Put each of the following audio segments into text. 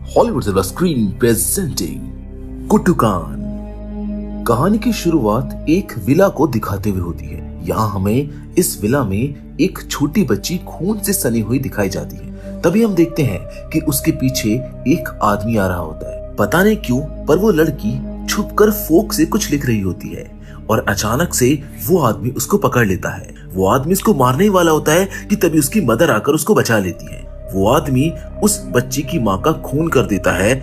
Hollywood silver screen presenting Kuttukan. कहानी की शुरुआत एक विला को दिखाते हुए होती है। यहाँ हमें इस विला में एक छोटी बच्ची खून से सनी हुई दिखाई जाती है। तभी हम देखते हैं कि उसके पीछे एक आदमी आ रहा होता है। पता नहीं क्यों पर वो लड़की छुपकर फोक से कुछ लिख रही होती है और अचानक से वो आदमी उसको पकड़ लेता है। वो आदमी उसको मारने ही वाला होता है कि तभी उसकी मदर आकर उसको बचा लेती है। वो आदमी उस बच्ची की माँ का खून कर देता है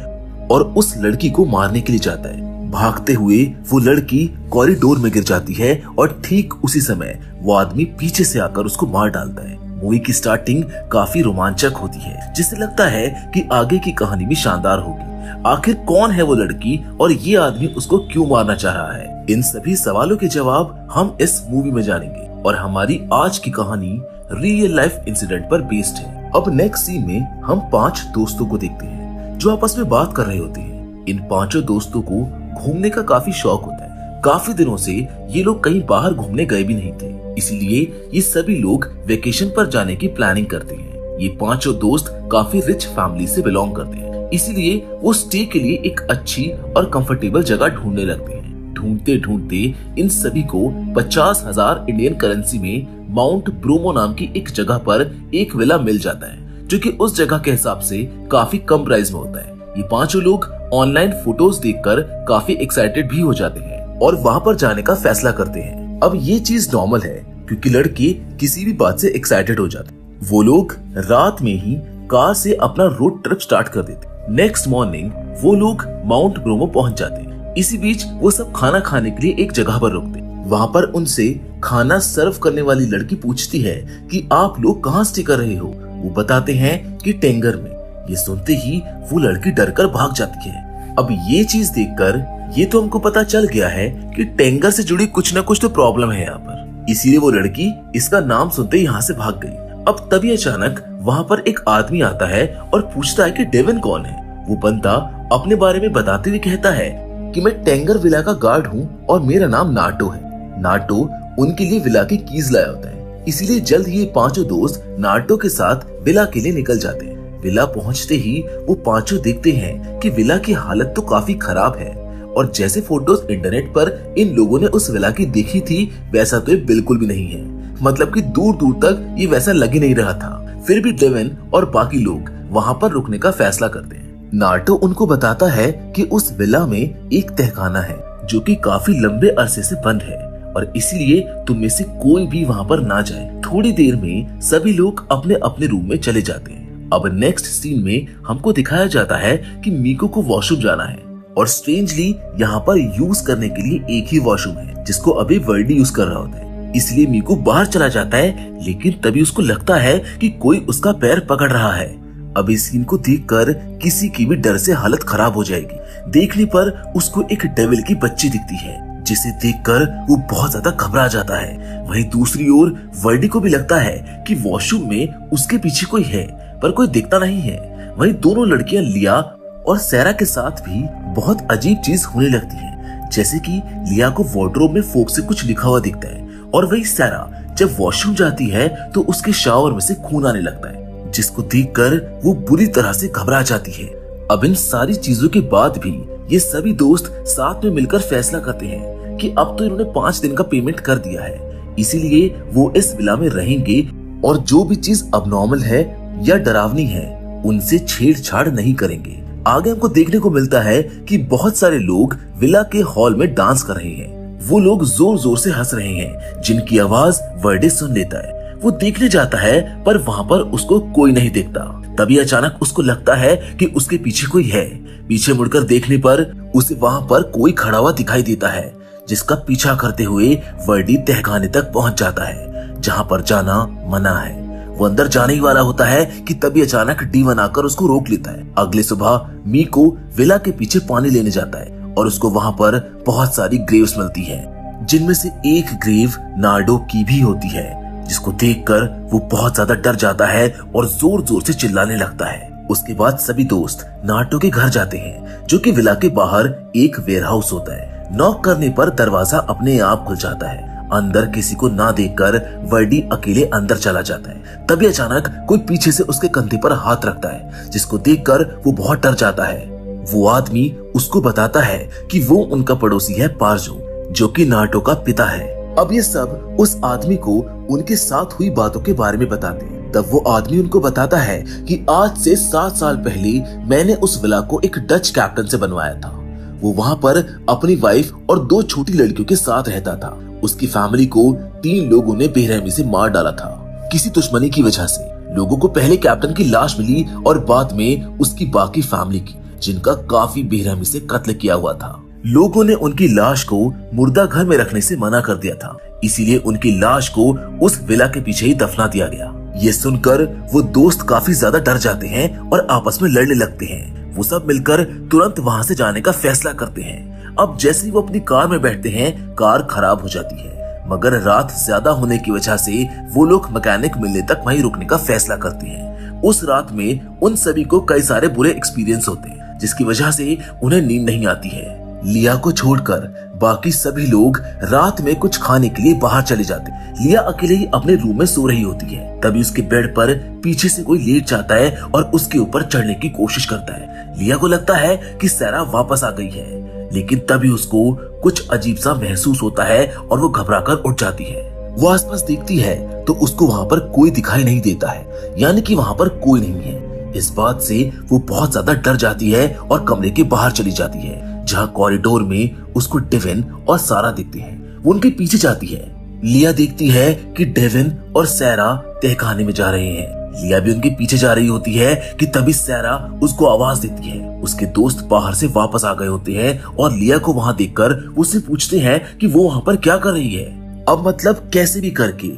और उस लड़की को मारने के लिए जाता है। भागते हुए वो लड़की कॉरिडोर में गिर जाती है और ठीक उसी समय वो आदमी पीछे से आकर उसको मार डालता है। मूवी की स्टार्टिंग काफी रोमांचक होती है, जिससे लगता है कि आगे की कहानी भी शानदार होगी। आखिर कौन है वो लड़की और ये आदमी उसको क्यों मारना चाह रहा है, इन सभी सवालों के जवाब हम इस मूवी में जानेंगे। और हमारी आज की कहानी रियल लाइफ इंसिडेंट पर बेस्ड है। अब नेक्स्ट सीन में हम 5 दोस्तों को देखते हैं जो आपस में बात कर रहे होते हैं। इन 5 दोस्तों को घूमने का काफी शौक होता है। काफी दिनों से ये लोग कहीं बाहर घूमने गए भी नहीं थे, इसलिए ये सभी लोग वेकेशन पर जाने की प्लानिंग करते हैं। ये 5 दोस्त काफी रिच फैमिली से बिलोंग करते हैं, इसीलिए वो स्टे के लिए एक अच्छी और कंफर्टेबल जगह ढूंढने लगते हैं। ढूंढते ढूंढते इन सभी को 50,000 इंडियन करेंसी में माउंट ब्रोमो नाम की एक जगह पर एक विला मिल जाता है, जो कि उस जगह के हिसाब से काफी कम प्राइस में होता है। ये 5 लोग ऑनलाइन फोटोज देखकर काफी एक्साइटेड भी हो जाते हैं और वहां पर जाने का फैसला करते हैं। अब ये चीज नॉर्मल है क्योंकि लड़की किसी भी बात से एक्साइटेड हो जाती है। वो लोग रात में ही कार से अपना रोड ट्रिप स्टार्ट कर देते। नेक्स्ट मॉर्निंग वो लोग माउंट ब्रोमो पहुंच जाते हैं। इसी बीच वो सब खाना खाने के लिए एक जगह पर रुकते। वहाँ पर उनसे खाना सर्व करने वाली लड़की पूछती है कि आप लोग कहाँ स्टे कर रहे हो। वो बताते हैं कि टेंगर में। ये सुनते ही वो लड़की डरकर भाग जाती है। अब ये चीज देखकर ये तो हमको पता चल गया है कि टेंगर से जुड़ी कुछ न कुछ तो प्रॉब्लम है यहाँ पर, इसीलिए वो लड़की इसका नाम सुनते ही यहाँ से भाग गई। अब तभी अचानक वहाँ पर एक आदमी आता है और पूछता है कि डेविन कौन है। वो बंदा अपने बारे में बताते हुए कहता है कि मैं टेंगर विला का गार्ड हूँ और मेरा नाम नाटो है। नाटो उनके लिए विला की कीज लाया होता है, इसीलिए जल्द ही 5 दोस्त नाटो के साथ विला के लिए निकल जाते हैं। विला पहुंचते ही वो 5 देखते हैं कि विला की हालत तो काफी खराब है और जैसे फोटोज इंटरनेट पर इन लोगों ने उस विला की देखी थी वैसा तो ये बिल्कुल भी नहीं है। मतलब कि दूर दूर तक ये वैसा लग ही नहीं रहा था। फिर भी डेविन और बाकी लोग वहाँ पर रुकने का फैसला करते हैं। नाटो उनको बताता है कि उस विला में एक तहखाना है जो कि काफी लंबे अरसे से बंद है और इसलिए तुम में से कोई भी वहाँ पर ना जाए। थोड़ी देर में सभी लोग अपने अपने रूम में चले जाते हैं। अब नेक्स्ट सीन में हमको दिखाया जाता है कि मीको को वॉशरूम जाना है और स्ट्रेंजली यहाँ पर यूज करने के लिए एक ही वॉशरूम है जिसको अभी वर्डी यूज कर रहा होता है। इसलिए मीको बाहर चला जाता है, लेकिन तभी उसको लगता है कि कोई उसका पैर पकड़ रहा है। अब इस सीन को देखकर किसी की भी डर से हालत खराब हो जाएगी। देखने पर उसको एक डेविल की बच्ची दिखती है जिसे देखकर वो बहुत ज्यादा घबरा जाता है। वहीं दूसरी ओर वर्डी को भी लगता है कि वॉशरूम में उसके पीछे कोई है पर कोई दिखता नहीं है। वहीं दोनों लड़कियां लिया और सैरा के साथ भी बहुत अजीब चीज होने लगती है, जैसे कि लिया को वार्डरोब में फोक से कुछ लिखा हुआ दिखता है और वही सैरा जब वॉशरूम जाती है तो उसके शावर में से खून आने लगता है, जिसको देखकर वो बुरी तरह से घबरा जाती है। अब इन सारी चीजों के बाद भी ये सभी दोस्त साथ में मिलकर फैसला करते हैं कि अब तो इन्होंने 5 दिन का पेमेंट कर दिया है, इसीलिए वो इस विला में रहेंगे और जो भी चीज अबनॉर्मल है या डरावनी है उनसे छेड़छाड़ नहीं करेंगे। आगे हमको देखने को मिलता है कि बहुत सारे लोग विला के हॉल में डांस कर रहे हैं। वो लोग जोर जोर से हंस रहे हैं जिनकी आवाज वर्डे सुन लेता है। वो देखने जाता है पर वहाँ पर उसको कोई नहीं देखता। तभी अचानक उसको लगता है कि उसके पीछे कोई है। पीछे मुड़कर देखने पर उसे वहाँ पर कोई खड़ा हुआ दिखाई देता है, जिसका पीछा करते हुए वर्डी तहखाने तक पहुँच जाता है जहाँ पर जाना मना है। वो अंदर जाने ही वाला होता है कि तभी अचानक डीवन आकर उसको रोक लेता है। अगले सुबह मीको विला के पीछे पानी लेने जाता है और उसको वहाँ पर बहुत सारी ग्रेव्स मिलती है, जिनमें से एक ग्रेव नार्डो की भी होती है, जिसको देखकर वो बहुत ज्यादा डर जाता है और जोर जोर से चिल्लाने लगता है। उसके बाद सभी दोस्त नाटो के घर जाते हैं जो कि विला के बाहर एक वेयरहाउस होता है। नॉक करने पर दरवाजा अपने आप खुल जाता है। अंदर किसी को ना देखकर वर्डी अकेले अंदर चला जाता है। तभी अचानक कोई पीछे से उसके कंधे पर हाथ रखता है, जिसको देखकर वो बहुत डर जाता है। वो आदमी उसको बताता है कि वो उनका पड़ोसी है पार्जो, जो कि नाटो का पिता है। अब ये सब उस आदमी को उनके साथ हुई बातों के बारे में बताते हैं। तब वो आदमी उनको बताता है कि आज से 7 साल पहले मैंने उस विला को एक डच कैप्टन से बनवाया था। वो वहाँ पर अपनी वाइफ और 2 छोटी लड़कियों के साथ रहता था। उसकी फैमिली को 3 लोगों ने बेरहमी से मार डाला था, किसी दुश्मनी की वजह से। लोगों को पहले कैप्टन की लाश मिली और बाद में उसकी बाकी फैमिली की, जिनका काफी बेरहमी से कत्ल किया हुआ था। लोगों ने उनकी लाश को मुर्दा घर में रखने से मना कर दिया था, इसीलिए उनकी लाश को उस विला के पीछे ही दफना दिया गया। ये सुनकर वो दोस्त काफी ज्यादा डर जाते हैं और आपस में लड़ने लगते हैं। वो सब मिलकर तुरंत वहाँ से जाने का फैसला करते हैं। अब जैसे ही वो अपनी कार में बैठते हैं, कार खराब हो जाती है, मगर रात ज्यादा होने की वजह से वो लोग मैकेनिक मिलने तक वहीं रुकने का फैसला करते हैं। उस रात में उन सभी को कई सारे बुरे एक्सपीरियंस होते हैं, जिसकी वजह से उन्हें नींद नहीं आती है। लिया को छोड़कर बाकी सभी लोग रात में कुछ खाने के लिए बाहर चले जाते हैं। लिया अकेले ही अपने रूम में सो रही होती है। तभी उसके बेड पर पीछे से कोई लेट जाता है और उसके ऊपर चढ़ने की कोशिश करता है। लिया को लगता है कि सैरा वापस आ गई है, लेकिन तभी उसको कुछ अजीब सा महसूस होता है और वो घबराकर उठ जाती है। वो आसपास देखती है तो उसको वहाँ पर कोई दिखाई नहीं देता है, यानी कि वहाँ पर कोई नहीं है। इस बात से वो बहुत ज्यादा डर जाती है और कमरे के बाहर चली जाती है, जहाँ कॉरिडोर में उसको डेविन और सारा दिखते हैं। वो उनके पीछे जाती है। लिया देखती है कि डेविन और सैरा तहखाने में जा रहे हैं। लिया भी उनके पीछे जा रही होती है कि तभी सैरा उसको आवाज देती है। उसके दोस्त बाहर से वापस आ गए होते हैं और लिया को वहाँ देखकर उससे पूछते हैं कि वो वहाँ पर क्या कर रही है। अब मतलब कैसे भी करके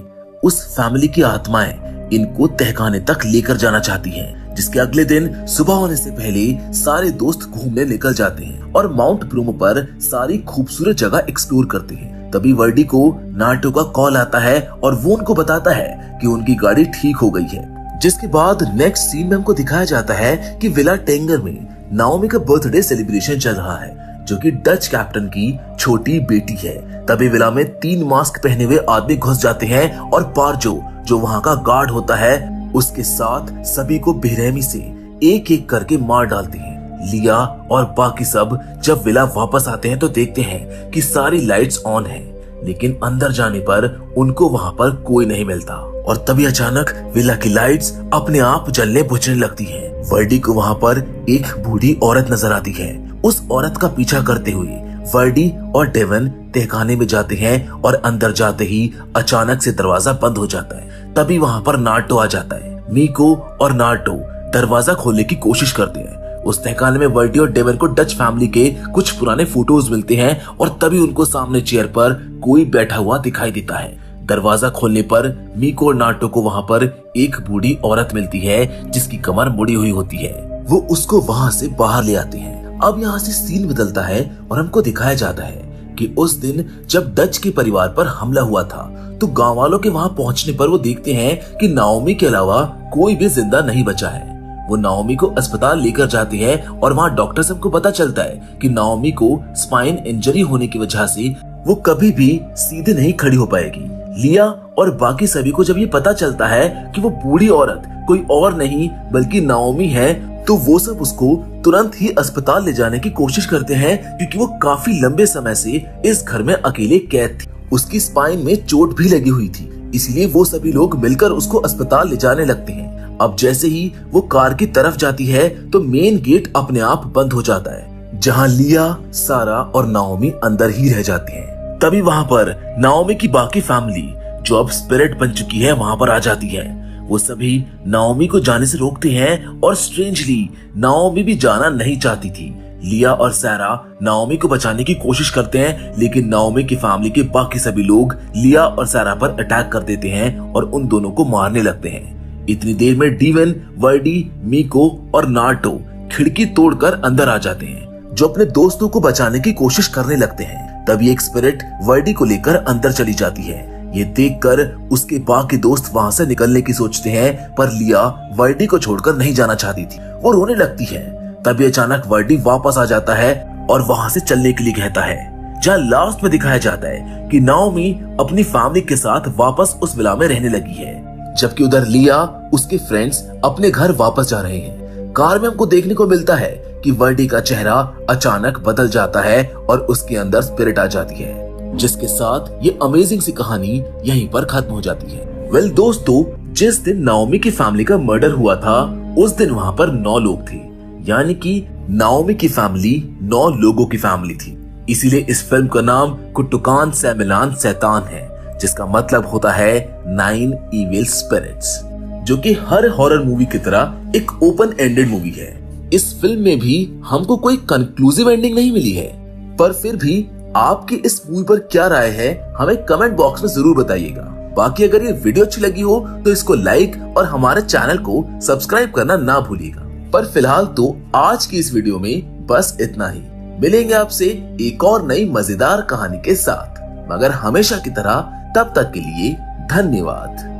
उस फैमिली की आत्माएं इनको तहखाने तक लेकर जाना चाहती हैं, जिसके अगले दिन सुबह होने से पहले सारे दोस्त घूमने निकल जाते हैं और माउंट ब्रूमो पर सारी खूबसूरत जगह एक्सप्लोर करते हैं। तभी वर्डी को नाटो का कॉल आता है और वो उनको बताता है कि उनकी गाड़ी ठीक हो गई है। जिसके बाद नेक्स्ट सीन में हमको दिखाया जाता है कि विला टेंगर में नाओमी का बर्थडे सेलिब्रेशन चल रहा है, जो कि डच कैप्टन की छोटी बेटी है। तभी विला में 3 मास्क पहने हुए आदमी घुस जाते हैं और पार्जो, जो वहाँ का गार्ड होता है, उसके साथ सभी को बेरहमी से एक एक करके मार डालते हैं। लिया और बाकी सब जब विला वापस आते हैं तो देखते हैं कि सारी लाइट्स ऑन हैं, लेकिन अंदर जाने पर उनको वहाँ पर कोई नहीं मिलता। और तभी अचानक विला की लाइट्स अपने आप जलने बुझने लगती हैं। वर्डी को वहाँ पर एक बूढ़ी औरत नजर आती है। उस औरत का पीछा करते हुए वर्डी और डेवन तहखाने में जाते हैं और अंदर जाते ही अचानक से दरवाजा बंद हो जाता है। तभी वहाँ पर नाटो आ जाता है। मीको और नाटो दरवाजा खोलने की कोशिश करते हैं। उस तहखाने में वर्डी और डेवन को डच फैमिली के कुछ पुराने फोटोज मिलते हैं और तभी उनको सामने चेयर पर कोई बैठा हुआ दिखाई देता है। दरवाजा खोलने पर मीको और नाटो को वहाँ पर एक बूढ़ी औरत मिलती है, जिसकी कमर मुड़ी हुई होती है। वो उसको वहाँ से बाहर ले आते हैं। अब यहाँ से सीन बदलता है और हमको दिखाया जाता है कि उस दिन जब डच के परिवार पर हमला हुआ था तो गाँव वालों के वहाँ पहुँचने पर वो देखते हैं कि नाओमी के अलावा कोई भी जिंदा नहीं बचा है। वो नाओमी को अस्पताल लेकर जाते हैं और वहाँ डॉक्टर सबको पता चलता है कि नाओमी को स्पाइन इंजरी होने की वजह से वो कभी भी सीधे नहीं खड़ी हो पाएगी। लिया और बाकी सभी को जब ये पता चलता है कि वो बूढ़ी औरत कोई और नहीं बल्कि नाओमी है, तो वो सब उसको तुरंत ही अस्पताल ले जाने की कोशिश करते हैं, क्योंकि वो काफी लंबे समय से इस घर में अकेले कैद थी। उसकी स्पाइन में चोट भी लगी हुई थी, इसलिए वो सभी लोग मिलकर उसको अस्पताल ले जाने लगते हैं। अब जैसे ही वो कार की तरफ जाती है तो मेन गेट अपने आप बंद हो जाता है, जहाँ लिया, सारा और नाओमी अंदर ही रह जाती हैं। तभी वहाँ पर नाओमी की बाकी फैमिली, जो अब स्पिरिट बन चुकी है, वहाँ पर आ जाती है। वो सभी नाओमी को जाने से रोकते हैं और स्ट्रेंजली नाओमी भी जाना नहीं चाहती थी। लिया और सारा नाओमी को बचाने की कोशिश करते हैं, लेकिन नाओमी की फैमिली के बाकी सभी लोग लिया और सारा पर अटैक कर देते हैं और उन दोनों को मारने लगते हैं। इतनी देर में डेवन, वर्डी, मीको और नाटो खिड़की तोड़कर अंदर आ जाते हैं, जो अपने दोस्तों को बचाने की कोशिश करने लगते हैं। तभी एक स्पिरिट वर्डी को लेकर अंदर चली जाती है। ये देखकर उसके बाकी दोस्त वहाँ से निकलने की सोचते हैं, पर लिया वर्डी को छोड़कर नहीं जाना चाहती थी। वो रोने लगती है। तभी अचानक वर्डी वापस आ जाता है और वहाँ से चलने के लिए कहता है। जहाँ लास्ट में दिखाया जाता है कि नाओमी अपनी फैमिली के साथ वापस उस विला में रहने लगी है, जबकि उधर लिया उसके फ्रेंड्स अपने घर वापस जा रहे हैं। कार में हमको देखने को मिलता है कि वर्डी का चेहरा अचानक बदल जाता है और उसके अंदर स्पिरिट आ जाती है, जिसके साथ ये अमेजिंग सी कहानी यहीं पर खत्म हो जाती है। वेल दोस्तों, जिस दिन नाओमी की फैमिली का मर्डर हुआ था उस दिन वहाँ पर 9 लोग थे, यानी कि नाओमी की फैमिली 9 लोगों की फैमिली थी। इसीलिए इस फिल्म का नाम कुटुकान सैमिलान शैतान है, जिसका मतलब होता है 9 इविल स्पिरिट्स, जो कि हर हॉरर मूवी की तरह एक ओपन एंडेड मूवी है। इस फिल्म में भी हमको कोई कंक्लूसिव एंडिंग नहीं मिली है, पर फिर भी आपकी इस मूवी पर क्या राय है हमें कमेंट बॉक्स में जरूर बताइएगा। बाकी अगर ये वीडियो अच्छी लगी हो तो इसको लाइक और हमारे चैनल को सब्सक्राइब करना ना भूलिएगा। पर फिलहाल तो आज की इस वीडियो में बस इतना ही। मिलेंगे आपसे एक और नई मजेदार कहानी के साथ, मगर हमेशा की तरह तब तक के लिए धन्यवाद।